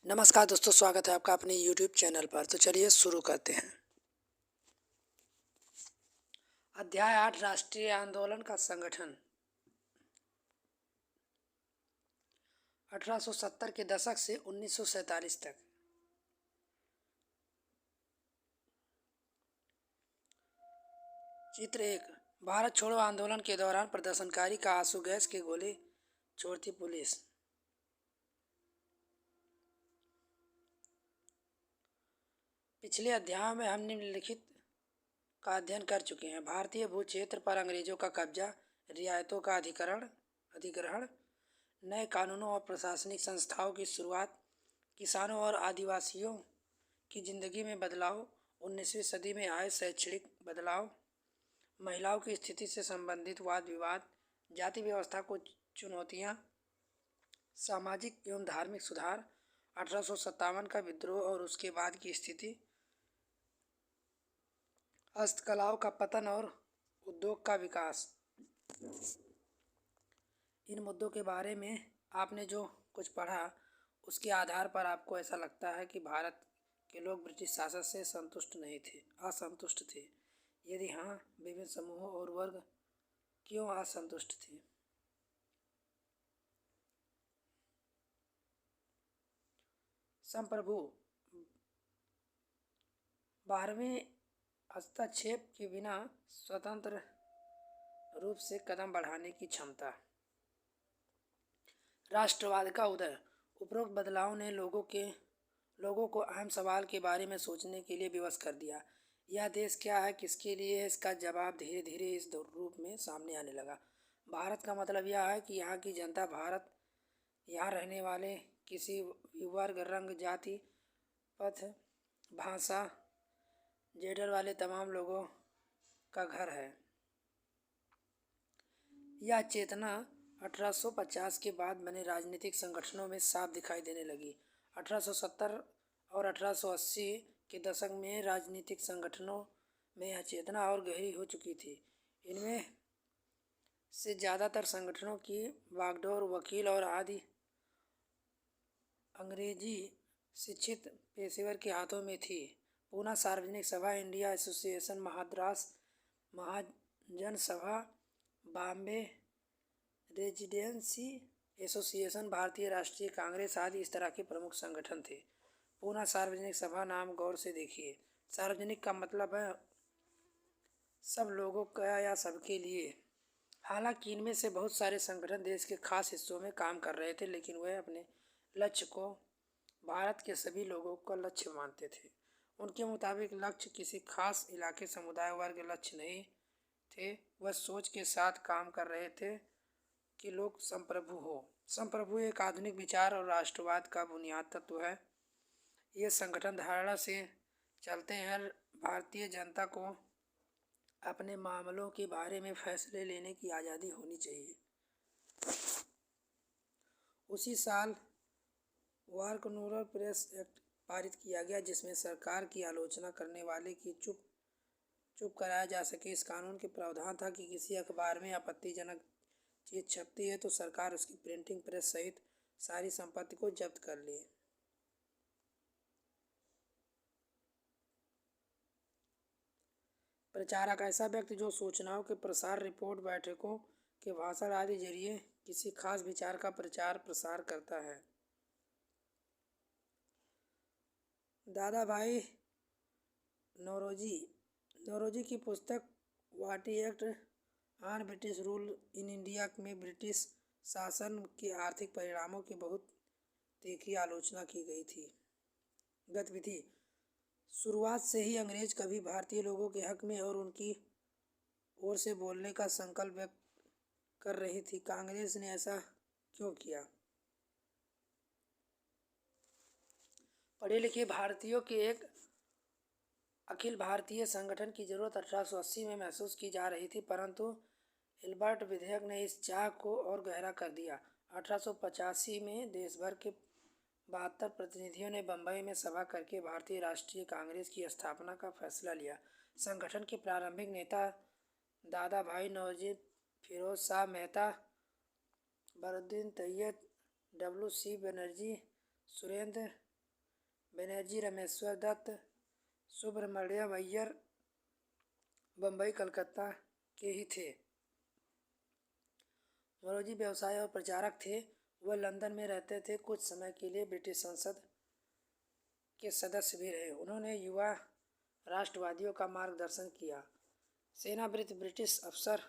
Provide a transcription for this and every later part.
नमस्कार दोस्तों, स्वागत है आपका अपने यूट्यूब चैनल पर। तो चलिए शुरू करते हैं। अध्याय 8 राष्ट्रीय आंदोलन का संगठन। 1870 के दशक से 1947 तक। चित्र 1। भारत छोड़ो आंदोलन के दौरान प्रदर्शनकारी का आंसू गैस के गोले छोड़ती पुलिस। पिछले अध्याय में हम निम्नलिखित का अध्ययन कर चुके हैं। भारतीय भू क्षेत्र पर अंग्रेजों का कब्जा, रियायतों का अधिग्रहण, नए कानूनों और प्रशासनिक संस्थाओं की शुरुआत, किसानों और आदिवासियों की जिंदगी में बदलाव, 19वीं सदी में आए शैक्षणिक बदलाव, महिलाओं की स्थिति से संबंधित वाद विवाद, जाति व्यवस्था को चुनौतियां, सामाजिक एवं धार्मिक सुधार, 1857 का विद्रोह और उसके बाद की स्थिति, हस्तकलाओं का पतन और उद्योग का विकास। इन मुद्दों के बारे में आपने जो कुछ पढ़ा उसके आधार पर आपको ऐसा लगता है कि भारत के लोग ब्रिटिश शासन से असंतुष्ट थे। यदि हाँ, विभिन्न समूहों और वर्ग क्यों असंतुष्ट थे? संप्रभु 12वें हस्तक्षेप के बिना स्वतंत्र रूप से कदम बढ़ाने की क्षमता। राष्ट्रवाद का उदय। उपरोक्त बदलाव ने लोगों को अहम सवाल के बारे में सोचने के लिए विवश कर दिया। यह देश क्या है, किसके लिए है, इसका जवाब धीरे धीरे इस रूप में सामने आने लगा। भारत का मतलब यह है कि यहाँ की जनता, भारत यहाँ रहने वाले किसी वर्ग, रंग, जाति, पथ, भाषा, जेंडर वाले तमाम लोगों का घर है। यह चेतना 1850 के बाद बने राजनीतिक संगठनों में साफ दिखाई देने लगी। 1870 और 1880 के दशक में राजनीतिक संगठनों में यह चेतना और गहरी हो चुकी थी। इनमें से ज़्यादातर संगठनों की बागडोर वकील और आदि अंग्रेजी शिक्षित पेशेवर के हाथों में थी। पूना सार्वजनिक सभा, इंडिया एसोसिएशन, मद्रास महाजन सभा, बॉम्बे रेजिडेंसी एसोसिएशन, भारतीय राष्ट्रीय कांग्रेस आदि इस तरह के प्रमुख संगठन थे। पूना सार्वजनिक सभा नाम गौर से देखिए। सार्वजनिक का मतलब है सब लोगों का या सबके लिए। हालांकि इनमें से बहुत सारे संगठन देश के खास हिस्सों में काम कर रहे थे, लेकिन वह अपने लक्ष्य को भारत के सभी लोगों का लक्ष्य मानते थे। उनके मुताबिक लक्ष्य किसी खास इलाके, समुदाय, वर्ग लक्ष्य नहीं थे। वह सोच के साथ काम कर रहे थे कि लोग संप्रभु हो। संप्रभु एक आधुनिक विचार और राष्ट्रवाद का बुनियाद तत्व है। ये संगठन धारणा से चलते हैं भारतीय जनता को अपने मामलों के बारे में फैसले लेने की आज़ादी होनी चाहिए। उसी साल वार्कनूर प्रेस एक्ट पारित किया गया, जिसमें सरकार की आलोचना करने वाले की चुप कराया जा सके। इस कानून के प्रावधान था कि किसी अखबार में आपत्तिजनक चीज छपती है तो सरकार उसकी प्रिंटिंग प्रेस सहित सारी संपत्ति को जब्त कर ले। प्रचारक ऐसा व्यक्ति जो सूचनाओं के प्रसार, रिपोर्ट, बैठकों के भाषण आदि जरिए किसी खास विचार का प्रचार प्रसार करता है। दादा भाई नौरोजी की पुस्तक वाटी act on British rule in India में ब्रिटिश शासन के आर्थिक परिणामों की बहुत तीखी आलोचना की गई थी। गतिविधि। शुरुआत से ही अंग्रेज कभी भारतीय लोगों के हक में और उनकी ओर से बोलने का संकल्प व्यक्त कर रही थी। कांग्रेस ने ऐसा क्यों किया? पढ़े लिखे भारतीयों के एक अखिल भारतीय संगठन की जरूरत 1880 में महसूस की जा रही थी, परंतु हिल्बर्ट विधेयक ने इस चाह को और गहरा कर दिया। 1885 में देश भर के 72 प्रतिनिधियों ने बंबई में सभा करके भारतीय राष्ट्रीय कांग्रेस की स्थापना का फैसला लिया। संगठन के प्रारंभिक नेता दादा भाई नौरोजी, फिरोज शाह मेहता, बरुद्दीन तैयब, W.C. बनर्जी, सुरेंद्र बनर्जी रामेश्वर दत्त, सुब्रमण्यम अय्यर बम्बई कलकत्ता के ही थे। मोरोजी व्यवसाय और प्रचारक थे। वह लंदन में रहते थे। कुछ समय के लिए ब्रिटिश संसद के सदस्य भी रहे। उन्होंने युवा राष्ट्रवादियों का मार्गदर्शन किया। सेनावृत्त ब्रिटिश अफसर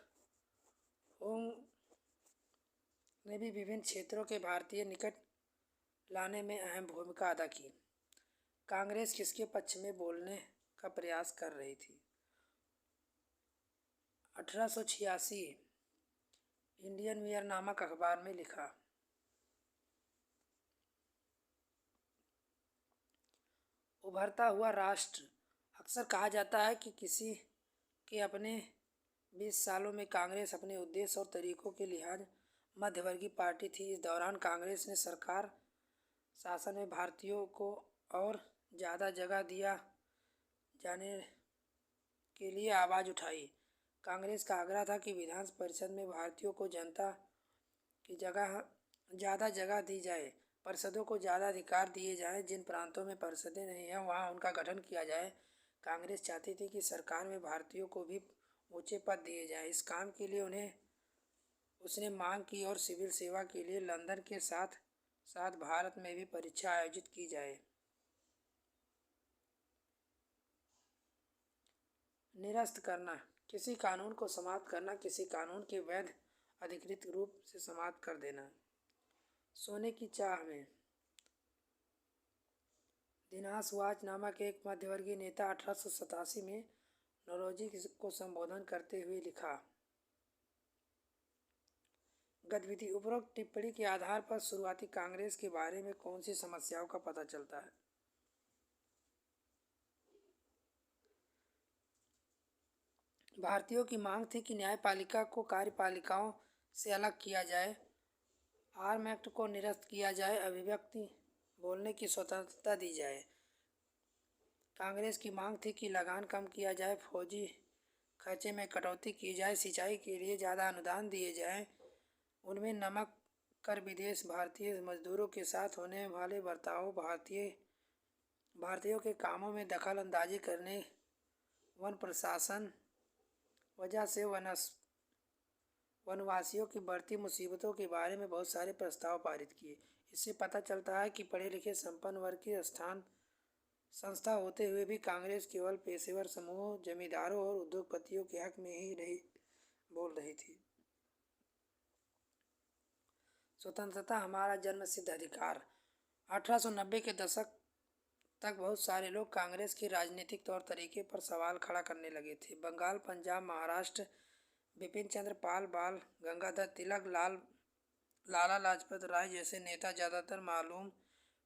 होम ने भी विभिन्न क्षेत्रों के भारतीय निकट लाने में अहम भूमिका अदा की। कांग्रेस किसके पक्ष में बोलने का प्रयास कर रही थी? 1886 इंडियन मिरर नामक अखबार में लिखा। उभरता हुआ राष्ट्र। अक्सर कहा जाता है कि किसी के अपने 20 सालों में कांग्रेस अपने उद्देश्य और तरीकों के लिहाज मध्यवर्गीय पार्टी थी। इस दौरान कांग्रेस ने सरकार शासन में भारतीयों को और ज़्यादा जगह दिया जाने के लिए आवाज़ उठाई। कांग्रेस का आग्रह था कि विधान परिषद में भारतीयों को जनता की जगह ज़्यादा जगह दी जाए, परिषदों को ज़्यादा अधिकार दिए जाएं, जिन प्रांतों में परिषदें नहीं हैं वहाँ उनका गठन किया जाए। कांग्रेस चाहती थी कि सरकार में भारतीयों को भी ऊंचे पद दिए जाएं। इस काम के लिए उसने मांग की और सिविल सेवा के लिए लंदन के साथ साथ भारत में भी परीक्षा आयोजित की जाए। निरस्त करना। किसी कानून को समाप्त करना, किसी कानून के वैध अधिकृत रूप से समाप्त कर देना। सोने की चाह में। दिनासवाच नामक एक मध्यवर्गीय नेता 1887 में नौरोजी को संबोधन करते हुए लिखा। गतिविधि। उपरोक्त टिप्पणी के आधार पर शुरुआती कांग्रेस के बारे में कौन सी समस्याओं का पता चलता है? भारतीयों की मांग थी कि न्यायपालिका को कार्यपालिकाओं से अलग किया जाए, आर्म एक्ट को निरस्त किया जाए, अभिव्यक्ति बोलने की स्वतंत्रता दी जाए। कांग्रेस की मांग थी कि लगान कम किया जाए, फौजी खर्चे में कटौती की जाए, सिंचाई के लिए ज़्यादा अनुदान दिए जाएं, उनमें नमक कर विदेश, भारतीय मजदूरों के साथ होने वाले बर्ताव, भारतीयों के कामों में दखल अंदाजी करने, वन प्रशासन वजह से वनवासियों की बढ़ती मुसीबतों के बारे में बहुत सारे प्रस्ताव पारित किए। इससे पता चलता है कि पढ़े लिखे संपन्न वर्ग की संस्था होते हुए भी कांग्रेस केवल पेशेवर समूहों, जमींदारों और उद्योगपतियों के हक में ही नहीं बोल रही थी। स्वतंत्रता हमारा जन्मसिद्ध अधिकार। 1890 के दशक तक बहुत सारे लोग कांग्रेस के राजनीतिक तौर तरीके पर सवाल खड़ा करने लगे थे। बंगाल, पंजाब, महाराष्ट्र बिपिन चंद्र पाल, बाल गंगाधर तिलक, लाला लाजपत राय जैसे नेता ज़्यादातर मालूम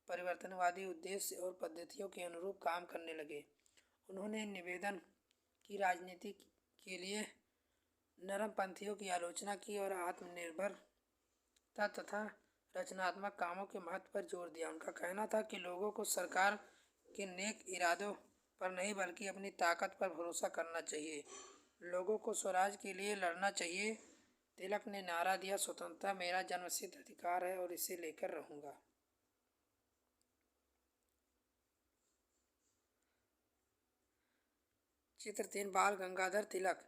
परिवर्तनवादी उद्देश्य और पद्धतियों के अनुरूप काम करने लगे। उन्होंने निवेदन की राजनीति के लिए नरमपंथियों की आलोचना की और आत्मनिर्भरता तथा रचनात्मक कामों के महत्व पर जोर दिया। उनका कहना था कि लोगों को सरकार के नेक इरादों पर नहीं बल्कि अपनी ताकत पर भरोसा करना चाहिए। लोगों को स्वराज के लिए लड़ना चाहिए। तिलक ने नारा दिया, स्वतंत्रता मेरा जन्मसिद्ध अधिकार है और इसे लेकर रहूंगा। चित्र 3, बाल गंगाधर तिलक।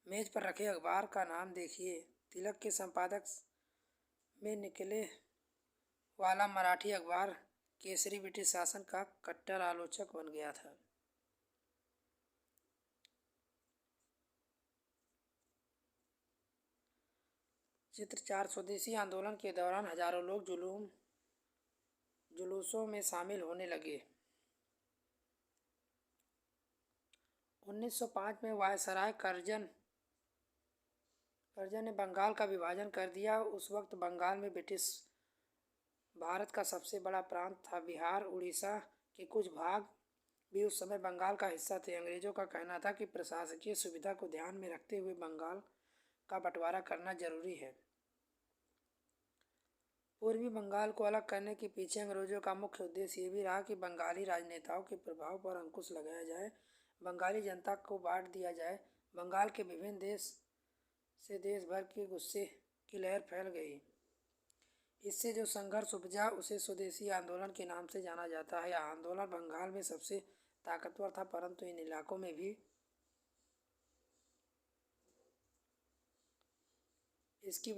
मेज पर रखे अखबार का नाम देखिए। तिलक के संपादक में निकले वाला मराठी अखबार केसरी ब्रिटिश शासन का कट्टर आलोचक बन गया था। चित्र 4, स्वदेशी आंदोलन के दौरान हजारों लोग जुलूसों में शामिल होने लगे। 1905 में वायसराय कर्जन ने बंगाल का विभाजन कर दिया। उस वक्त बंगाल में ब्रिटिश भारत का सबसे बड़ा प्रांत था। बिहार, उड़ीसा के कुछ भाग भी उस समय बंगाल का हिस्सा थे। अंग्रेजों का कहना था कि प्रशासकीय सुविधा को ध्यान में रखते हुए बंगाल का बंटवारा करना जरूरी है। पूर्वी बंगाल को अलग करने के पीछे अंग्रेजों का मुख्य उद्देश्य ये भी रहा कि बंगाली राजनेताओं के प्रभाव पर अंकुश लगाया जाए, बंगाली जनता को बांट दिया जाए। बंगाल के विभिन्न देश से देश भर के गुस्से की लहर फैल गई। इससे जो संघर्ष उपजा उसे स्वदेशी आंदोलन के नाम से जाना जाता है। यह आंदोलन बंगाल में सबसे ताकतवर था, परंतु इन इलाकों में भी इसकी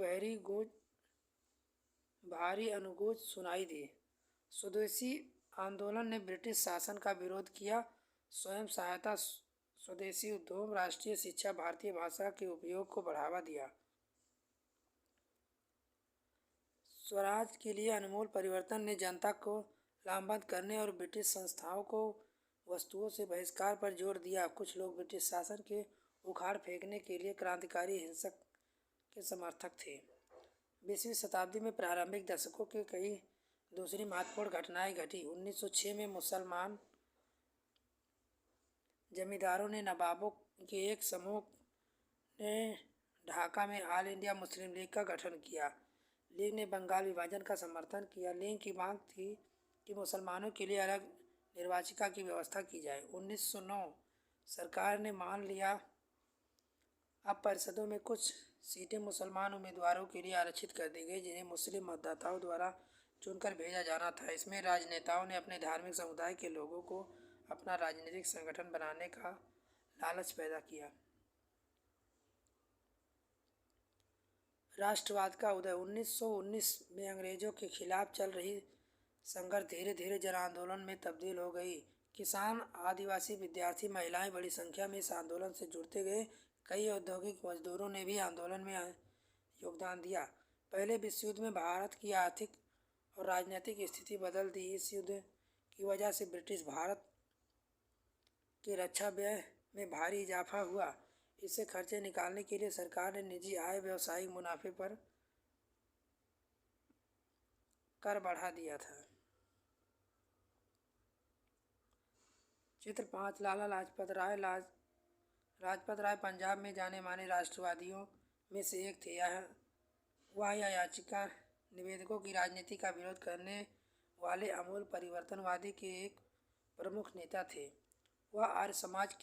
भारी अनुगूंज सुनाई दी। स्वदेशी आंदोलन ने ब्रिटिश शासन का विरोध किया। स्वयं सहायता, स्वदेशी उद्योग, राष्ट्रीय शिक्षा, भारतीय भाषा के उपयोग को बढ़ावा दिया। स्वराज के लिए अनमोल परिवर्तन ने जनता को लामबंद करने और ब्रिटिश संस्थाओं को वस्तुओं से बहिष्कार पर जोर दिया। कुछ लोग ब्रिटिश शासन के उखाड़ फेंकने के लिए क्रांतिकारी हिंसक के समर्थक थे। 20वीं शताब्दी में प्रारंभिक दशकों के कई दूसरी महत्वपूर्ण घटनाएं घटी। 1906 में मुसलमान जमींदारों ने नवाबों के एक समूह ने ढाका में ऑल इंडिया मुस्लिम लीग का गठन किया। लीग ने बंगाल विभाजन का समर्थन किया। लीग की मांग थी कि मुसलमानों के लिए अलग निर्वाचिका की व्यवस्था की जाए। 1909 सरकार ने मान लिया। अब परिषदों में कुछ सीटें मुसलमान उम्मीदवारों के लिए आरक्षित कर दी गई, जिन्हें मुस्लिम मतदाताओं द्वारा चुनकर भेजा जाना था। इसमें राजनेताओं ने अपने धार्मिक समुदाय के लोगों को अपना राजनीतिक संगठन बनाने का लालच पैदा किया। राष्ट्रवाद का उदय। 1919 में अंग्रेजों के खिलाफ चल रही संघर्ष धीरे धीरे जन आंदोलन में तब्दील हो गई। किसान, आदिवासी, विद्यार्थी, महिलाएं बड़ी संख्या में इस आंदोलन से जुड़ते गए। कई औद्योगिक मजदूरों ने भी आंदोलन में योगदान दिया। पहले विश्व युद्ध में भारत की आर्थिक और राजनीतिक स्थिति बदल दी। इस युद्ध की वजह से ब्रिटिश भारत के रक्षा व्यय में भारी इजाफा हुआ। इससे खर्चे निकालने के लिए सरकार ने निजी आय, व्यावसायिक मुनाफे पर कर बढ़ा दिया था। चित्र 5, लाला लाजपत राय। लाजपत राय पंजाब में जाने माने राष्ट्रवादियों में से एक थे। वह याचिका निवेदकों की राजनीति का विरोध करने वाले अमूल परिवर्तनवादी के एक प्रमुख नेता थे। वह आर्य समाज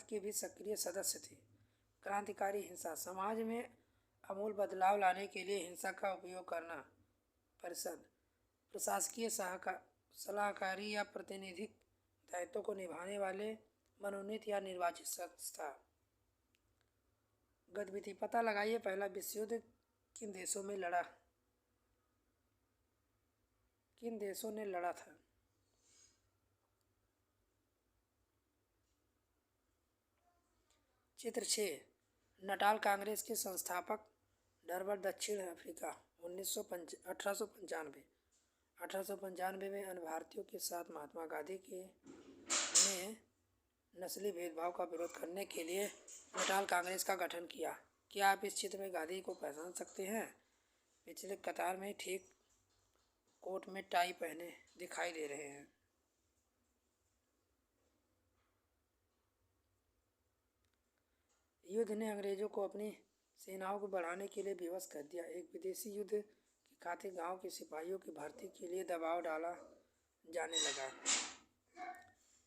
के भी सक्रिय सदस्य थे। क्रांतिकारी हिंसा। समाज में आमूल बदलाव लाने के लिए हिंसा का उपयोग करना। परिषद प्रशासकीय सलाहकारी या प्रतिनिधिक दायित्वों को निभाने वाले मनोनीत या निर्वाचित संस्था। गतिविधि। पता लगाइए पहला विश्व युद्ध किन देशों ने लड़ा था। चित्र 6, नटाल कांग्रेस के संस्थापक। डरबन, दक्षिण अफ्रीका। 1895 में अन्य भारतीयों के साथ महात्मा गांधी ने नस्ली भेदभाव का विरोध करने के लिए नटाल कांग्रेस का गठन किया। क्या आप इस चित्र में गांधी को पहचान सकते हैं? पिछले कतार में ठीक कोट में टाई पहने दिखाई दे रहे हैं। युद्ध ने अंग्रेजों को अपनी सेनाओं को बढ़ाने के लिए विवश कर दिया। एक विदेशी युद्ध के खातिर गांव के सिपाहियों की भर्ती के लिए दबाव डाला जाने लगा।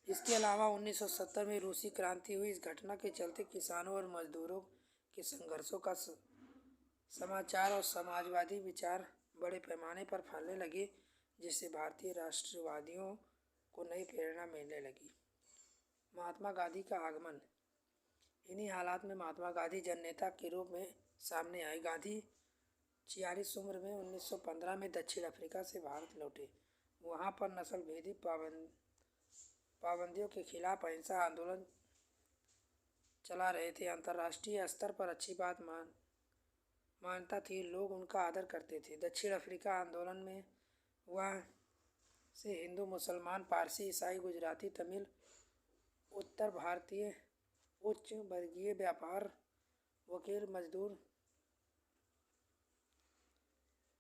इसके अलावा 1970 में रूसी क्रांति हुई। इस घटना के चलते किसानों और मजदूरों के संघर्षों का समाचार और समाजवादी विचार बड़े पैमाने पर फैलने लगे, जिससे भारतीय राष्ट्रवादियों को नई प्रेरणा मिलने लगी। महात्मा गांधी का आगमन। इन्हीं हालात में महात्मा गांधी जननेता के रूप में सामने आए। गांधी 46 उम्र में 1915 में दक्षिण अफ्रीका से भारत लौटे। वहां पर नस्ल भेदी पाबंदियों के खिलाफ अहिंसा आंदोलन चला रहे थे। अंतर्राष्ट्रीय स्तर पर अच्छी बात मान्यता थी, लोग उनका आदर करते थे। दक्षिण अफ्रीका आंदोलन में वह से हिंदू, मुसलमान, पारसी, ईसाई, गुजराती, तमिल, उत्तर भारतीय, उच्च वर्गीय, व्यापार, वकील, मजदूर,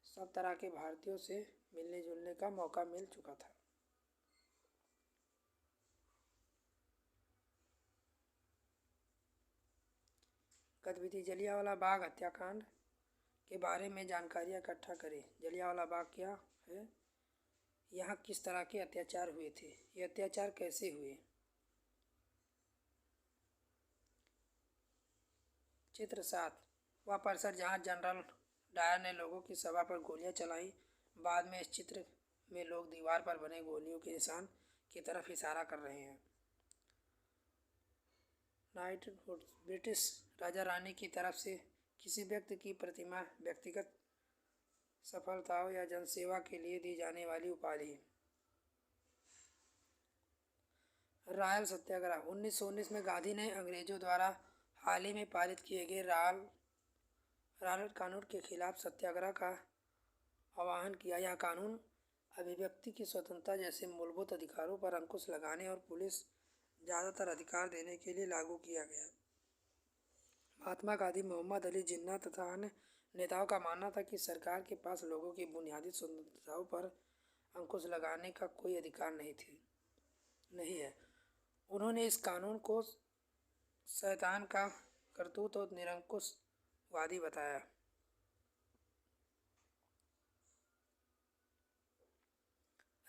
सब तरह के भारतीयों से मिलने जुलने का मौका मिल चुका था। गतिविधि। जलियांवाला बाग हत्याकांड के बारे में जानकारियाँ इकट्ठा करें। जलियांवाला बाग क्या है? यहाँ किस तरह के अत्याचार हुए थे? ये अत्याचार कैसे हुए? चित्र 7, वह परिसर जहाँ जनरल डायर ने लोगों की सभा पर गोलियां चलाई। बाद में इस चित्र में लोग दीवार पर बने गोलियों के निशान की तरफ इशारा कर रहे हैं। नाइटहुड ब्रिटिश राजा रानी की तरफ से किसी व्यक्ति की प्रतिमा, व्यक्तिगत सफलताओं या जनसेवा के लिए दी जाने वाली उपाधि। रॉयल सत्याग्रह 1919 में गांधी ने अंग्रेजों द्वारा हाल ही में पारित किए गए रॉयल कानून के खिलाफ सत्याग्रह का आह्वान किया। यह कानून अभिव्यक्ति की स्वतंत्रता जैसे मूलभूत अधिकारों पर अंकुश लगाने और पुलिस ज़्यादातर अधिकार देने के लिए लागू किया गया। महात्मा गांधी, मोहम्मद अली जिन्ना तथा अन्य नेताओं का मानना था कि सरकार के पास लोगों की बुनियादी स्वतंत्रताओं पर अंकुश लगाने का कोई अधिकार नहीं है। उन्होंने इस कानून को शैतान का करतूत और निरंकुशवादी बताया।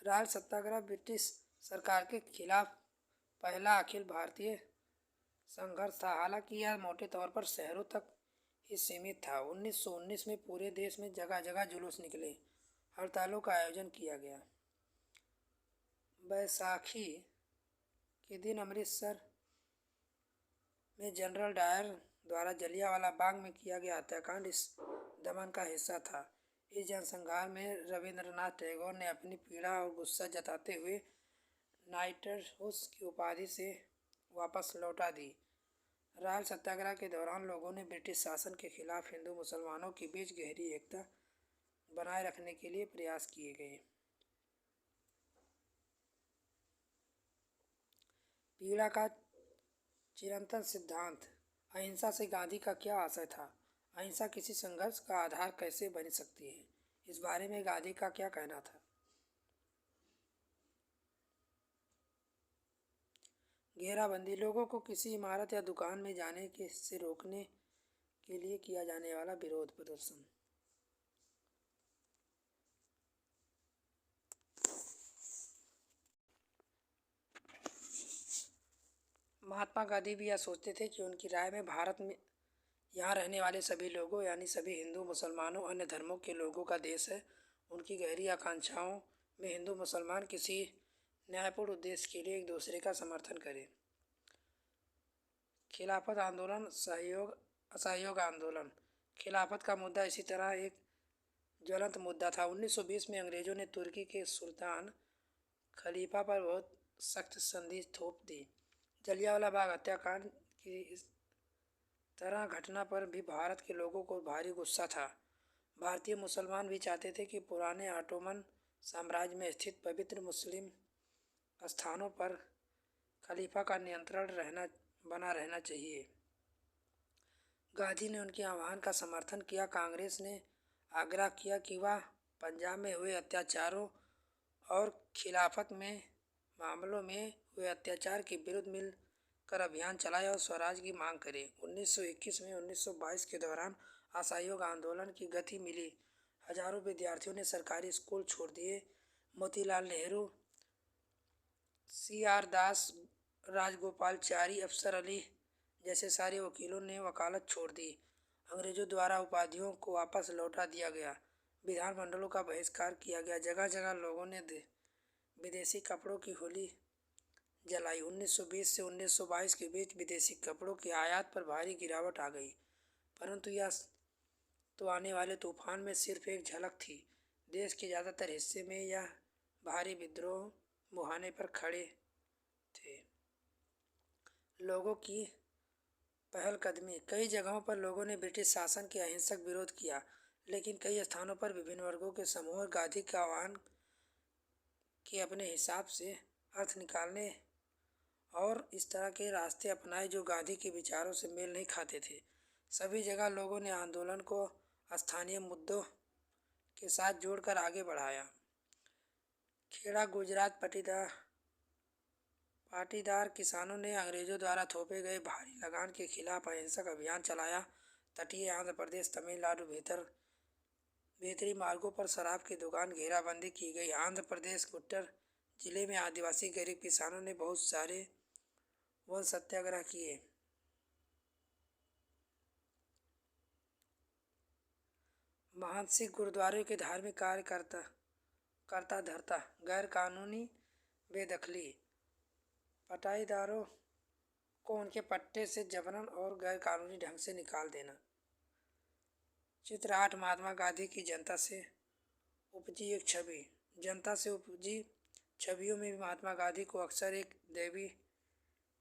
रॉयल सत्याग्रह ब्रिटिश सरकार के खिलाफ पहला अखिल भारतीय संघर्ष था। हालांकि यह मोटे तौर पर शहरों तक ही सीमित था। 1919 में पूरे देश में जगह जगह जुलूस निकले, हड़तालों का आयोजन किया गया। बैसाखी के दिन अमृतसर में जनरल डायर द्वारा जलियांवाला बाग में किया गया हत्याकांड इस दमन का हिस्सा था। इस जनसंहार में रविंद्रनाथ टैगोर ने अपनी पीड़ा और गुस्सा जताते हुए नाइटहुड की उपाधि से वापस लौटा दी। रॉयल सत्याग्रह के दौरान लोगों ने ब्रिटिश शासन के खिलाफ हिंदू मुसलमानों के बीच गहरी एकता बनाए रखने के लिए प्रयास किए गए। पीड़ा का चिरंतन सिद्धांत। अहिंसा से गांधी का क्या आशय था? अहिंसा किसी संघर्ष का आधार कैसे बन सकती है? इस बारे में गांधी का क्या कहना था? घेराबंदी लोगों को किसी इमारत या दुकान में जाने से रोकने के लिए किया जाने वाला विरोध प्रदर्शन। महात्मा गांधी भी यह सोचते थे कि उनकी राय में भारत में यहाँ रहने वाले सभी लोगों यानी सभी हिंदू, मुसलमानों, अन्य धर्मों के लोगों का देश है। उनकी गहरी आकांक्षाओं में हिंदू मुसलमान किसी न्यायपूर्ण उद्देश्य के लिए एक दूसरे का समर्थन करें। खिलाफत आंदोलन, असहयोग आंदोलन। खिलाफत का मुद्दा इसी तरह एक ज्वलंत मुद्दा था। 1920 में अंग्रेजों ने तुर्की के सुल्तान खलीफा पर बहुत सख्त संधि थोप दी। जलियांवाला बाग हत्याकांड की इस तरह घटना पर भी भारत के लोगों को भारी गुस्सा था। भारतीय मुसलमान भी चाहते थे कि पुराने ऑटोमन साम्राज्य में स्थित पवित्र मुस्लिम स्थानों पर खलीफा का नियंत्रण बना रहना चाहिए। गांधी ने उनके आह्वान का समर्थन किया। कांग्रेस ने आग्रह किया कि वह पंजाब में हुए अत्याचारों और खिलाफत में मामलों में हुए अत्याचार के विरुद्ध मिलकर अभियान चलाए और स्वराज की मांग करे। 1921 में 1922 के दौरान असहयोग आंदोलन की गति मिली। हजारों विद्यार्थियों ने सरकारी स्कूल छोड़ दिए। मोतीलाल नेहरू, CR दास, राजगोपालचारी, अफसर अली जैसे सारे वकीलों ने वकालत छोड़ दी। अंग्रेजों द्वारा उपाधियों को वापस लौटा दिया गया। विधानमंडलों का बहिष्कार किया गया। जगह जगह लोगों ने विदेशी कपड़ों की होली जलाई। 1920 से 1922 के बीच विदेशी कपड़ों की आयात पर भारी गिरावट आ गई, परंतु यह तो आने वाले तूफान में सिर्फ एक झलक थी। देश के ज़्यादातर हिस्से में यह भारी विद्रोह मुहाने पर खड़े थे। लोगों की पहलकदमी। कई जगहों पर लोगों ने ब्रिटिश शासन के अहिंसक विरोध किया, लेकिन कई स्थानों पर विभिन्न वर्गों के समूह गांधी के आह्वान के अपने हिसाब से अर्थ निकालने और इस तरह के रास्ते अपनाए जो गांधी के विचारों से मेल नहीं खाते थे। सभी जगह लोगों ने आंदोलन को स्थानीय मुद्दों के साथ जोड़कर आगे बढ़ाया। खेड़ा गुजरात पाटीदार किसानों ने अंग्रेजों द्वारा थोपे गए भारी लगान के खिलाफ अहिंसक अभियान चलाया। तटीय आंध्र प्रदेश, तमिलनाडु भीतरी मार्गों पर शराब की दुकान घेराबंदी की गई। आंध्र प्रदेश गुंटूर जिले में आदिवासी गरीब किसानों ने बहुत सारे वन सत्याग्रह किए। महान सिख गुरुद्वारे के धार्मिक कार्य करता धरता, गैर कानूनी बेदखली, पटाईदारों को उनके पट्टे से जबरन और गैर कानूनी ढंग से निकाल देना। चित्र 8, महात्मा गांधी की जनता से उपजी एक छवि। जनता से उपजी छवियों में भी महात्मा गांधी को अक्सर एक दैवी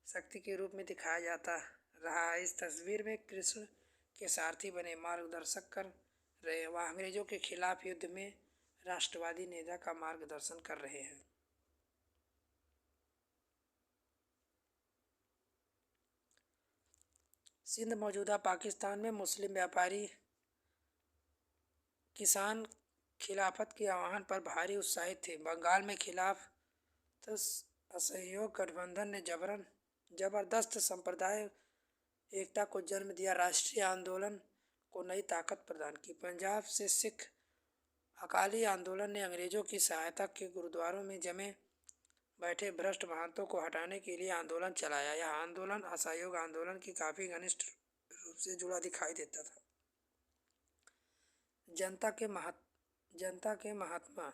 शक्ति के रूप में दिखाया जाता रहा है। इस तस्वीर में कृष्ण के सारथी बने मार्गदर्शक कर रहे हैं। वह अंग्रेजों के खिलाफ युद्ध में राष्ट्रवादी नेता का मार्गदर्शन कर रहे हैं। सिंध मौजूदा पाकिस्तान में मुस्लिम व्यापारी किसान खिलाफत के आह्वान पर भारी उत्साहित थे। बंगाल में खिलाफ असहयोग गठबंधन ने जबरदस्त संप्रदाय एकता को जन्म दिया, राष्ट्रीय आंदोलन को नई ताकत प्रदान की। पंजाब से सिख अकाली आंदोलन ने अंग्रेजों की सहायता के गुरुद्वारों में जमे बैठे भ्रष्ट महंतों को हटाने के लिए आंदोलन चलाया। यह आंदोलन असहयोग आंदोलन की काफी घनिष्ठ रूप से जुड़ा दिखाई देता था। जनता के महात्मा।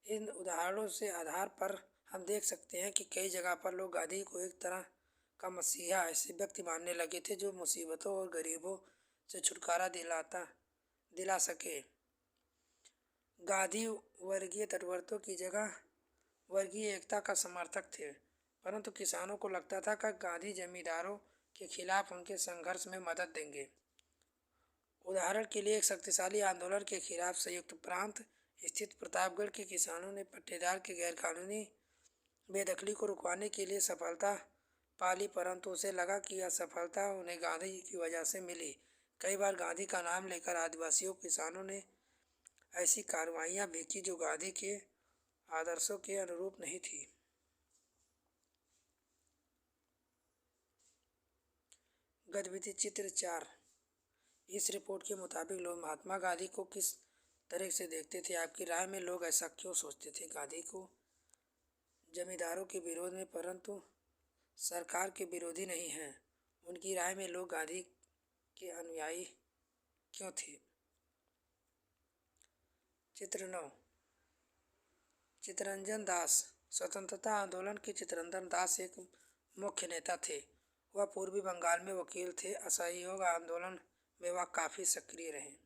इन उदाहरणों से आधार पर हम देख सकते हैं कि कई जगह पर लोग गांधी को एक तरह का मसीहा ऐसे व्यक्ति मानने लगे थे जो मुसीबतों और गरीबों से छुटकारा दिला सके। गांधी वर्गीय तटवर्तियों की जगह वर्गीय एकता का समर्थक थे, परंतु किसानों को लगता था कि गांधी जमींदारों के खिलाफ उनके संघर्ष में मदद देंगे। उदाहरण के लिए एक शक्तिशाली आंदोलन के खिलाफ संयुक्त प्रांत स्थित प्रतापगढ़ के किसानों ने पट्टेदार के गैरकानूनी बेदखली को रुकवाने के लिए सफलता पाली, परंतु उसे लगा कि यह सफलता उन्हें गांधी की वजह से मिली। कई बार गांधी का नाम लेकर आदिवासियों किसानों ने ऐसी कार्रवाइयां भी की जो गांधी के आदर्शों के अनुरूप नहीं थी। गतिविधि चित्र 4। इस रिपोर्ट के मुताबिक लोग महात्मा गांधी को किस तरह से देखते थे? आपकी राय में लोग ऐसा क्यों सोचते थे? गांधी को जमींदारों के विरोध में परंतु सरकार के विरोधी नहीं हैं। उनकी राय में लोग गांधी के अनुयायी क्यों थे? चित्र 9। चित्तरंजन दास। स्वतंत्रता आंदोलन के चित्तरंजन दास एक मुख्य नेता थे। वह पूर्वी बंगाल में वकील थे। असहयोग आंदोलन में वह काफी सक्रिय रहे।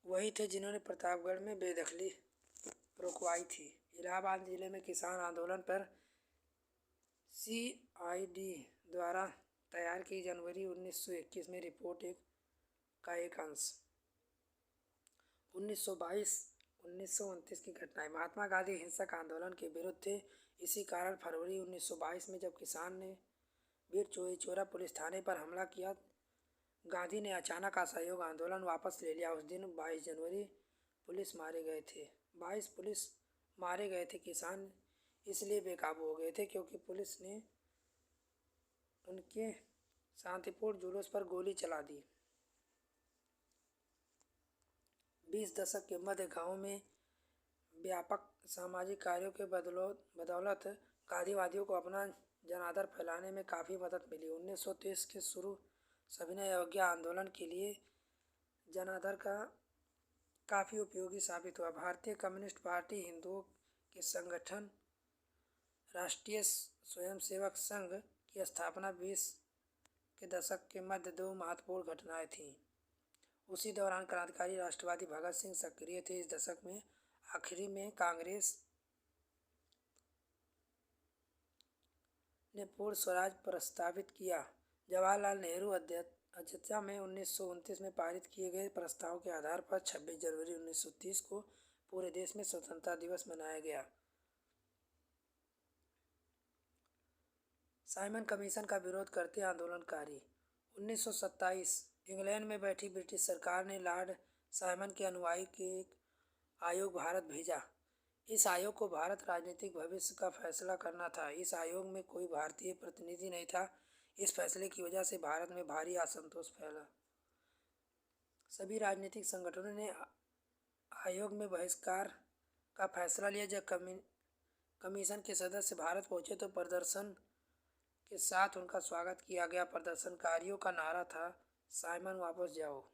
वही थे जिन्होंने प्रतापगढ़ में बेदखली रुकवाई थी। इलाहाबाद जिले में किसान आंदोलन पर CID द्वारा तैयार की जनवरी 1921 में रिपोर्ट का एक अंश। 1922-1929 की घटनाएं। महात्मा गांधी हिंसक आंदोलन के विरुद्ध थे। इसी कारण फरवरी 1922 में जब किसान ने वीर चोरा पुलिस थाने पर हमला किया, गांधी ने अचानक असहयोग आंदोलन वापस ले लिया। उस दिन 22 जनवरी पुलिस मारे गए थे। 22 पुलिस मारे गए थे। किसान इसलिए बेकाबू हो गए थे क्योंकि पुलिस ने उनके शांतिपूर्ण जुलूस पर गोली चला दी। 20 दशक के मध्य गांव में व्यापक सामाजिक कार्यों के बदौलत गांधीवादियों को अपना जनादर फैलाने में काफ़ी मदद मिली। 1930 के शुरू सविनय अवज्ञा आंदोलन के लिए जनादर का काफ़ी उपयोगी साबित हुआ। भारतीय कम्युनिस्ट पार्टी, हिंदुओं के संगठन, राष्ट्रीय स्वयंसेवक संघ की स्थापना 20 के दशक के मध्य दो महत्वपूर्ण घटनाएं थीं। उसी दौरान क्रांतिकारी राष्ट्रवादी भगत सिंह सक्रिय थे। इस दशक में आखिरी में कांग्रेस ने पूर्ण स्वराज प्रस्तावित किया। जवाहरलाल नेहरू अध्यक्षता में 1929 में पारित किए गए प्रस्ताव के आधार पर 26 जनवरी 1930 को पूरे देश में स्वतंत्रता दिवस मनाया गया। साइमन कमीशन का विरोध करते आंदोलनकारी। 1927 इंग्लैंड में बैठी ब्रिटिश सरकार ने लॉर्ड साइमन के अनुयायी के एक आयोग भारत भेजा। इस आयोग को भारत राजनीतिक भविष्य का फैसला करना था। इस आयोग में कोई भारतीय प्रतिनिधि नहीं था। इस फैसले की वजह से भारत में भारी असंतोष फैला। सभी राजनीतिक संगठनों ने आयोग में बहिष्कार का फैसला लिया। जब कमीशन के सदस्य भारत पहुंचे तो प्रदर्शन के साथ उनका स्वागत किया गया। प्रदर्शनकारियों का नारा था, साइमन वापस जाओ।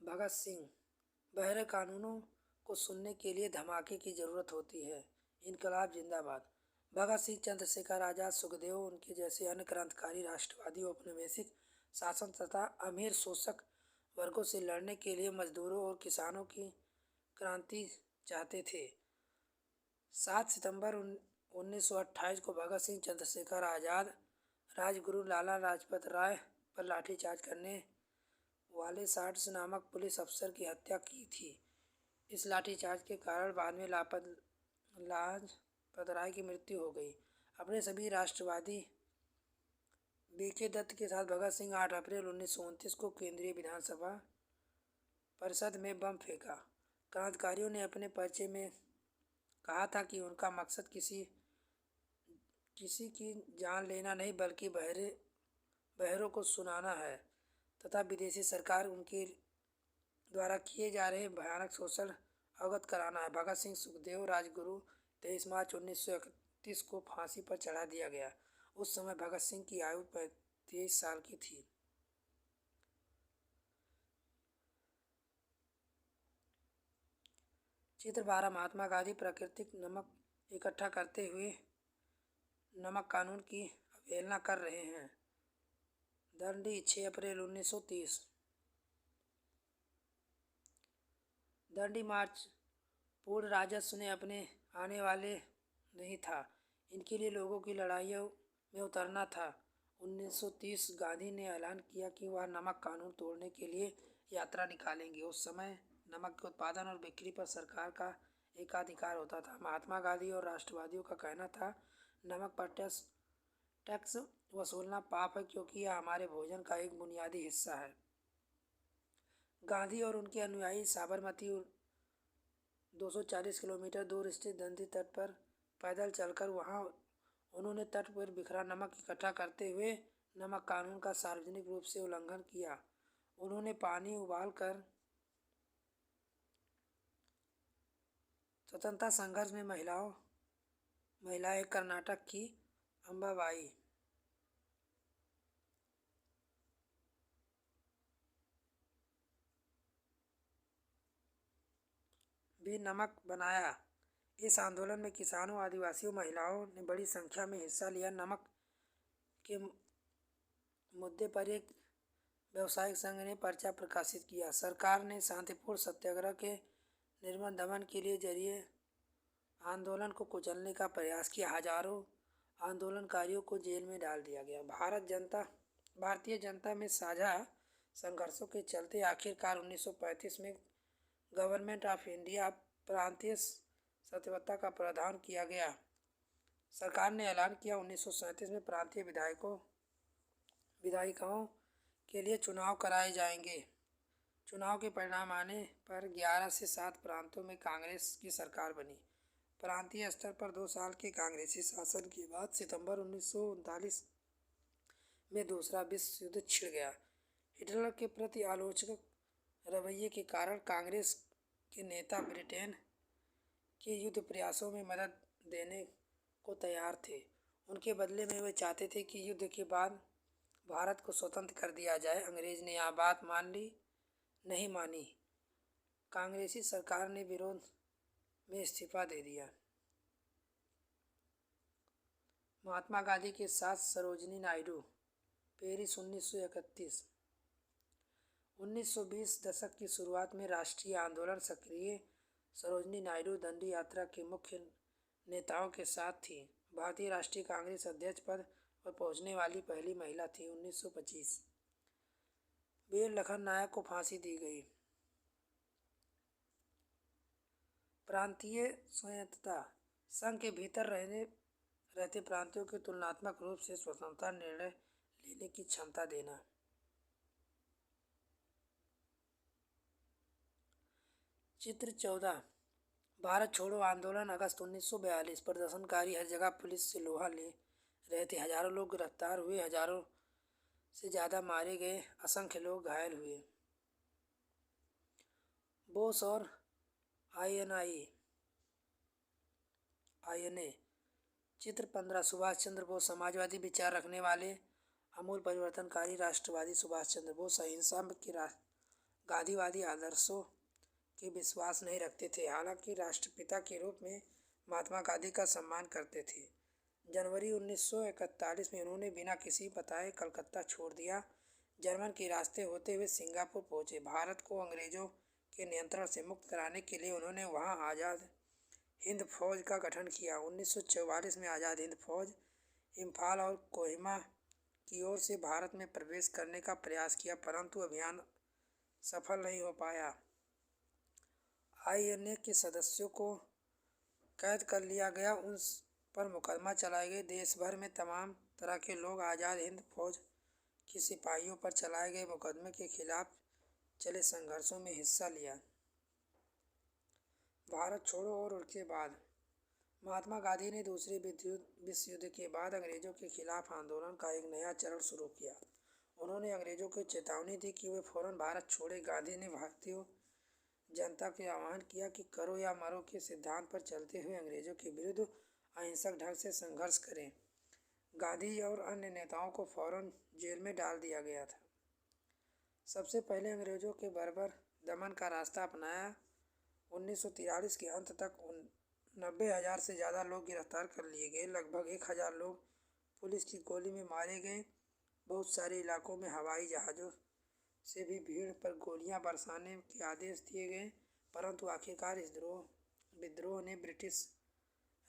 भगत सिंह, बहरे कानूनों को सुनने के लिए धमाके की जरूरत होती है। इनकलाब जिंदाबाद। भगत सिंह, चंद्रशेखर आजाद, सुखदेव, उनके जैसे अन्य क्रांतिकारी राष्ट्रवादी औपनिवेशिक शासन तथा अमीर शोषक वर्गों से लड़ने के लिए मजदूरों और किसानों की क्रांति चाहते थे। 7 सितंबर 1928 को भगत सिंह, चंद्रशेखर आजाद, राजगुरु लाला लाजपत राय पर लाठीचार्ज करने वाले साठ नामक पुलिस अफसर की हत्या की थी। इस लाठीचार्ज के कारण बाद में लाजपत राय की मृत्यु हो गई। अपने सभी राष्ट्रवादी बीके दत्त के साथ भगत सिंह 8 अप्रैल 1929 को केंद्रीय विधानसभा परिषद में बम फेंका। क्रांतिकारियों ने अपने पर्चे में कहा था कि उनका मकसद किसी की जान लेना नहीं बल्कि बहरों को सुनाना है तथा विदेशी सरकार उनके द्वारा किए जा रहे भयानक शोषण अवगत कराना है। भगत सिंह, सुखदेव, राजगुरु 23 मार्च 1931 को फांसी पर चढ़ा दिया गया। उस समय भगत सिंह की आयु 23 साल की थी। चित्र 12, महात्मा गांधी प्राकृतिक नमक इकट्ठा करते हुए नमक कानून की अवहेलना कर रहे हैं। दंडी, 6 अप्रैल 1930। दंडी मार्च पूर्ण राजस्व ने अपने आने वाले नहीं था। इनके लिए लोगों की लड़ाइयों में उतरना था। 1930 गांधी ने ऐलान किया कि वह नमक कानून तोड़ने के लिए यात्रा निकालेंगे। उस समय नमक के उत्पादन और बिक्री पर सरकार का एकाधिकार होता था। महात्मा गांधी और राष्ट्रवादियों का कहना था नमक पर टैक्स वसूलना पाप है क्योंकि यह हमारे भोजन का एक बुनियादी हिस्सा है। गांधी और उनके अनुयायी साबरमती 240 किलोमीटर दूर स्थित दंडी तट पर पैदल चलकर वहां उन्होंने तट पर बिखरा नमक इकट्ठा करते हुए नमक कानून का सार्वजनिक रूप से उल्लंघन किया। उन्होंने पानी उबालकर स्वतंत्रता संघर्ष में महिलाएं कर्नाटक की अंबाबाई भी नमक बनाया। इस आंदोलन में किसानों, आदिवासियों, महिलाओं ने बड़ी संख्या में हिस्सा लिया। नमक के मुद्दे पर एक व्यवसायिक संघ ने पर्चा प्रकाशित किया। सरकार ने शांतिपूर्ण सत्याग्रह के निर्मम दमन के लिए जरिए आंदोलन को कुचलने का प्रयास किया। हजारों आंदोलनकारियों को जेल में डाल दिया गया। भारतीय जनता में साझा संघर्षों के चलते आखिरकार 1935 में गवर्नमेंट ऑफ इंडिया प्रांतीय सत्यवत्ता का प्रावधान किया गया। सरकार ने ऐलान किया 1937 में प्रांतीय विधायिकाओं के लिए चुनाव कराए जाएंगे। चुनाव के परिणाम आने पर 11 से 7 प्रांतों में कांग्रेस की सरकार बनी। प्रांतीय स्तर पर 2 साल के कांग्रेसी शासन के बाद सितंबर 1939 में दूसरा विश्व युद्ध छिड़ गया। हिटलर के प्रति आलोचक रवैये के कारण कांग्रेस के नेता ब्रिटेन के युद्ध प्रयासों में मदद देने को तैयार थे। उनके बदले में वे चाहते थे कि युद्ध के बाद भारत को स्वतंत्र कर दिया जाए। अंग्रेज ने यह बात नहीं मानी। कांग्रेसी सरकार ने विरोध में इस्तीफा दे दिया। महात्मा गांधी के साथ सरोजिनी नायडू, पेरिस 1931। 1920 दशक की शुरुआत में राष्ट्रीय आंदोलन सक्रिय सरोजिनी नायडू दंडी यात्रा के मुख्य नेताओं के साथ थी। भारतीय राष्ट्रीय कांग्रेस अध्यक्ष पद पर पहुंचने वाली पहली महिला थी। 1925 वीर लखन नायक को फांसी दी गई। प्रांतीय स्वायत्तता संघ के भीतर रहते प्रांतों को तुलनात्मक रूप से स्वतंत्रता निर्णय लेने की क्षमता देना। चित्र 14, भारत छोड़ो आंदोलन अगस्त 1942। प्रदर्शनकारी हर जगह पुलिस से लोहा ले रहे थे। हजारों लोग गिरफ्तार हुए, हजारों से ज्यादा मारे गए, असंख्य लोग घायल हुए। बोस और आईएनए चित्र 15 सुभाष चंद्र बोस समाजवादी विचार रखने वाले, अमूल परिवर्तनकारी राष्ट्रवादी सुभाष चंद्र बोस अहिंसा के गांधीवादी आदर्शों के विश्वास नहीं रखते थे। हालांकि राष्ट्रपिता के रूप में महात्मा गांधी का सम्मान करते थे। जनवरी 1941 में उन्होंने बिना किसी बताए कलकत्ता छोड़ दिया। जर्मन के रास्ते होते हुए सिंगापुर पहुंचे। भारत को अंग्रेजों के नियंत्रण से मुक्त कराने के लिए उन्होंने वहां आज़ाद हिंद फौज का गठन किया। 1944 में आज़ाद हिंद फौज इम्फाल और कोहिमा की ओर से भारत में प्रवेश करने का प्रयास किया, परंतु अभियान सफल नहीं हो पाया। INA के सदस्यों को कैद कर लिया गया, उन पर मुकदमा चलाए गए। देश भर में तमाम तरह के लोग आज़ाद हिंद फौज के सिपाहियों पर चलाए गए मुकदमे के खिलाफ चले संघर्षों में हिस्सा लिया। भारत छोड़ो और उसके बाद महात्मा गांधी ने दूसरे विश्व युद्ध के बाद अंग्रेजों के खिलाफ आंदोलन का एक नया चरण शुरू किया। उन्होंने अंग्रेजों को चेतावनी दी कि वे फौरन भारत छोड़े। गांधी ने भारतीय जनता के आह्वान किया कि करो या मरो के सिद्धांत पर चलते हुए अंग्रेजों के विरुद्ध अहिंसक ढंग से संघर्ष करें। गांधी और अन्य नेताओं को फौरन जेल में डाल दिया गया था। सबसे पहले अंग्रेजों के बर्बर दमन का रास्ता अपनाया। 1943 के अंत तक 90,000 से ज़्यादा लोग गिरफ्तार कर लिए गए। लगभग 1,000 लोग पुलिस की गोली में मारे गए। बहुत सारे इलाकों में हवाई जहाज़ों से भी भीड़ पर गोलियां बरसाने के आदेश दिए गए, परंतु आखिरकार इस विद्रोह ने ब्रिटिश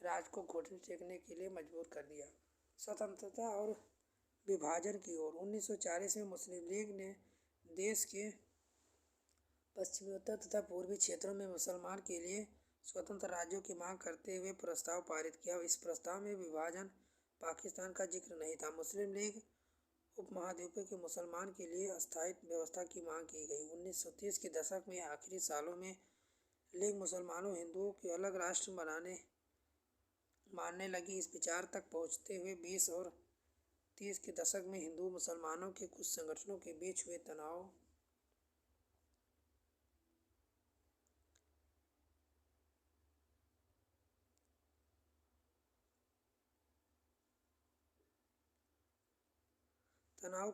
राज को घुटने टेकने के लिए मजबूर कर दिया। स्वतंत्रता और विभाजन की ओर 1940 में मुस्लिम लीग ने देश के पश्चिमोत्तर तथा पूर्वी क्षेत्रों में मुसलमान के लिए स्वतंत्र राज्यों की मांग करते हुए प्रस्ताव पारित किया। इस प्रस्ताव में विभाजन पाकिस्तान का जिक्र नहीं था। मुस्लिम लीग उपमहाद्वीप के मुसलमान के लिए अस्थायी व्यवस्था की मांग की गई। 1930 के दशक में आखिरी सालों में लीग मुसलमानों हिंदुओं के अलग राष्ट्र मानने लगी। इस विचार तक पहुंचते हुए 20 और 30 के दशक में हिंदू मुसलमानों के कुछ संगठनों के बीच हुए तनाव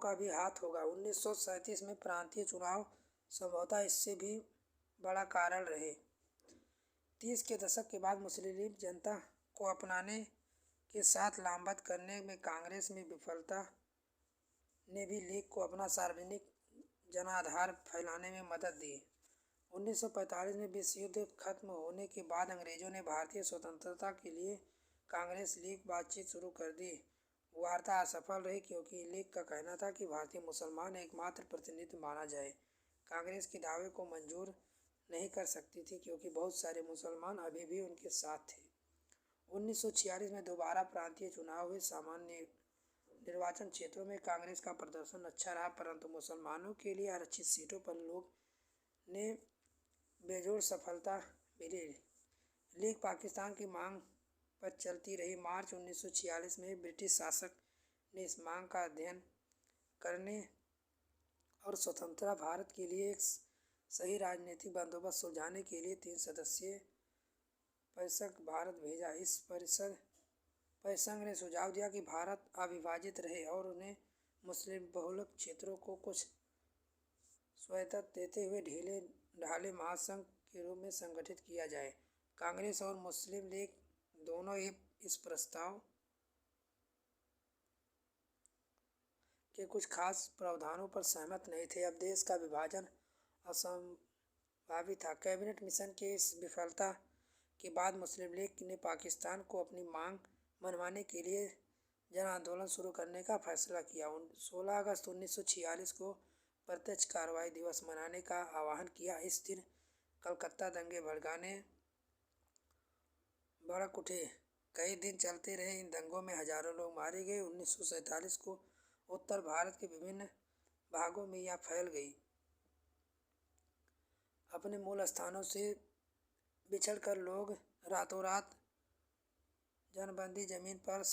का भी हाथ होगा। 1937 में प्रांतीय चुनाव संभवतः इससे भी बड़ा कारण रहे। 30 के दशक के बाद मुस्लिम लीग जनता को अपनाने के साथ लामबंद करने में कांग्रेस में विफलता ने भी लीग को अपना सार्वजनिक जनाधार फैलाने में मदद दी। 1945 में विश्व युद्ध खत्म होने के बाद अंग्रेजों ने भारतीय स्वतंत्रता के लिए कांग्रेस लीग बातचीत शुरू कर दी। वार्ता असफल रही क्योंकि लीग का कहना था कि भारतीय मुसलमान एकमात्र प्रतिनिधि माना जाए। कांग्रेस के दावे को मंजूर नहीं कर सकती थी क्योंकि बहुत सारे मुसलमान अभी भी उनके साथ थे। 1946 में दोबारा प्रांतीय चुनाव हुए। सामान्य निर्वाचन क्षेत्रों में कांग्रेस का प्रदर्शन अच्छा रहा, परंतु मुसलमानों के लिए आरक्षित सीटों पर लोग ने बेजोड़ सफलता मिली। लीग पाकिस्तान की मांग पर चलती रही। मार्च 1946 में ब्रिटिश शासक ने इस मांग का अध्ययन करने और स्वतंत्र भारत के लिए एक सही राजनीतिक बंदोबस्त सुलझाने के लिए 3 सदस्यीय परिषद भारत भेजा। इस परिसंघ ने सुझाव दिया कि भारत अविभाजित रहे और उन्हें मुस्लिम बहुल क्षेत्रों को कुछ स्वायत्तता देते हुए ढीले ढाले महासंघ के रूप में संगठित किया जाए। कांग्रेस और मुस्लिम लीग दोनों ही इस प्रस्ताव के कुछ खास प्रावधानों पर सहमत नहीं थे। अब देश का विभाजन असंभावित था। कैबिनेट मिशन के इस विफलता के बाद मुस्लिम लीग ने पाकिस्तान को अपनी मांग मनवाने के लिए जन आंदोलन शुरू करने का फैसला किया। 16 अगस्त 1946 को प्रत्यक्ष कार्रवाई दिवस मनाने का आह्वान किया। इस दिन कलकत्ता दंगे भड़क उठे। कई दिन चलते रहे। इन दंगों में हजारों लोग मारे गए। 1947 को उत्तर भारत के विभिन्न भागों में यह फैल गई। अपने मूल स्थानों से बिछड़कर लोग रातों रात जनबंदी जमीन पर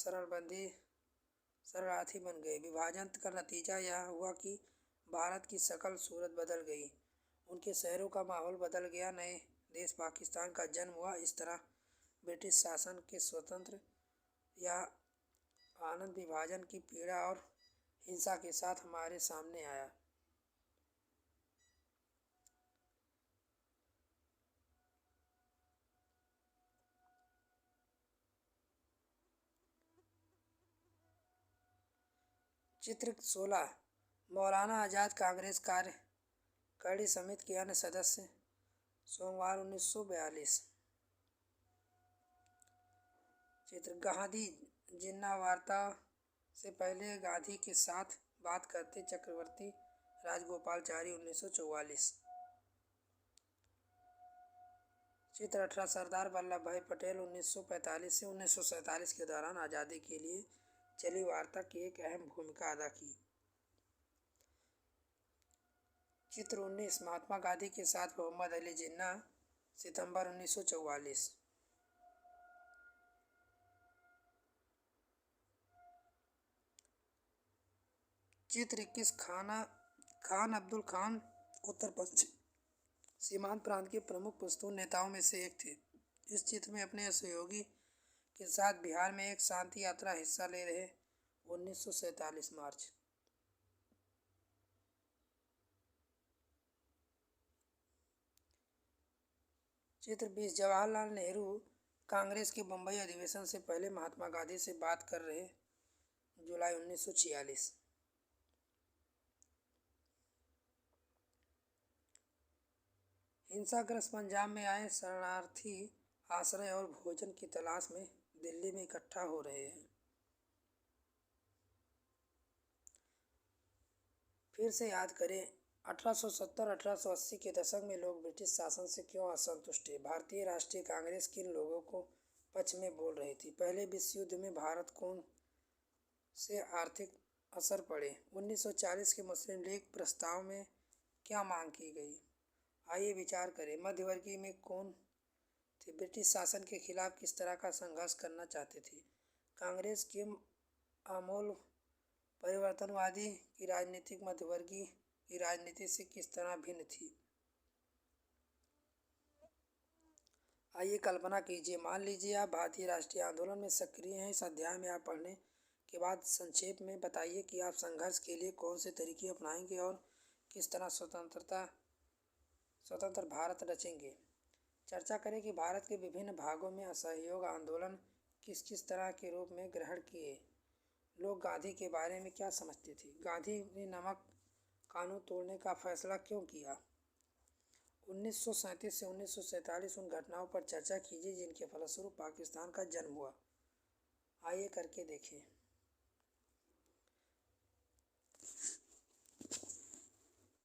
शरणार्थी बन गए। विभाजन का नतीजा यह हुआ कि भारत की शकल सूरत बदल गई। उनके शहरों का माहौल बदल गया। नए देश पाकिस्तान का जन्म हुआ। इस तरह ब्रिटिश शासन के स्वतंत्र या आनंद विभाजन की पीड़ा और हिंसा के साथ हमारे सामने आया। चित्र 16, मौलाना आज़ाद कांग्रेस कार्यकारिणी समिति के अन्य सदस्य, सोमवार 1942। चित्र गांधी जिन्ना वार्ता से पहले गांधी के साथ बात करते चक्रवर्ती राजगोपालाचारी 1944। चित्र 18, सरदार वल्लभ भाई पटेल 1945 से 1947 के दौरान आज़ादी के लिए चली वार्ता की एक अहम भूमिका अदा की। चित्र 19, महात्मा गांधी के साथ मोहम्मद अली जिन्ना, सितंबर 1944। चित्र 21, खान अब्दुल खान उत्तर पश्चिम सीमांत प्रांत के प्रमुख पश्तून नेताओं में से एक थे। इस चित्र में अपने सहयोगी के साथ बिहार में एक शांति यात्रा हिस्सा ले रहे 1947 मार्च। चित्र 20, जवाहरलाल नेहरू कांग्रेस के बंबई अधिवेशन से पहले महात्मा गांधी से बात कर रहे, जुलाई 1946। हिंसाग्रस्त पंजाब में आए शरणार्थी आश्रय और भोजन की तलाश में दिल्ली में इकट्ठा हो रहे हैं। फिर से याद करें, 1870-1880 के दशक में लोग ब्रिटिश शासन से क्यों असंतुष्ट थे। भारतीय राष्ट्रीय कांग्रेस किन लोगों को पक्ष में बोल रही थी। पहले विश्व युद्ध में भारत कौन से आर्थिक असर पड़े। 1940 के मुस्लिम लीग प्रस्ताव में क्या मांग की गई। आइए विचार करें। मध्यवर्गीय में कौन थे। ब्रिटिश शासन के खिलाफ किस तरह का संघर्ष करना चाहते थे। कांग्रेस के आमूल परिवर्तनवादी की राजनीतिक मध्यवर्गीय की राजनीति से किस तरह भिन्न थी। आइए कल्पना कीजिए, मान लीजिए आप भारतीय राष्ट्रीय आंदोलन में सक्रिय हैं। इस अध्याय में आप पढ़ने के बाद संक्षेप में बताइए कि आप संघर्ष के लिए कौन से तरीके अपनाएंगे और किस तरह स्वतंत्र भारत रचेंगे। चर्चा करें कि भारत के विभिन्न भागों में असहयोग आंदोलन किस किस तरह के रूप में ग्रहण किए। लोग गांधी के बारे में क्या समझते थे। गांधी ने नमक कानून तोड़ने का फैसला क्यों किया। 1937 से 1947 उन घटनाओं पर चर्चा कीजिए जिनके फलस्वरूप पाकिस्तान का जन्म हुआ। आइए करके देखें।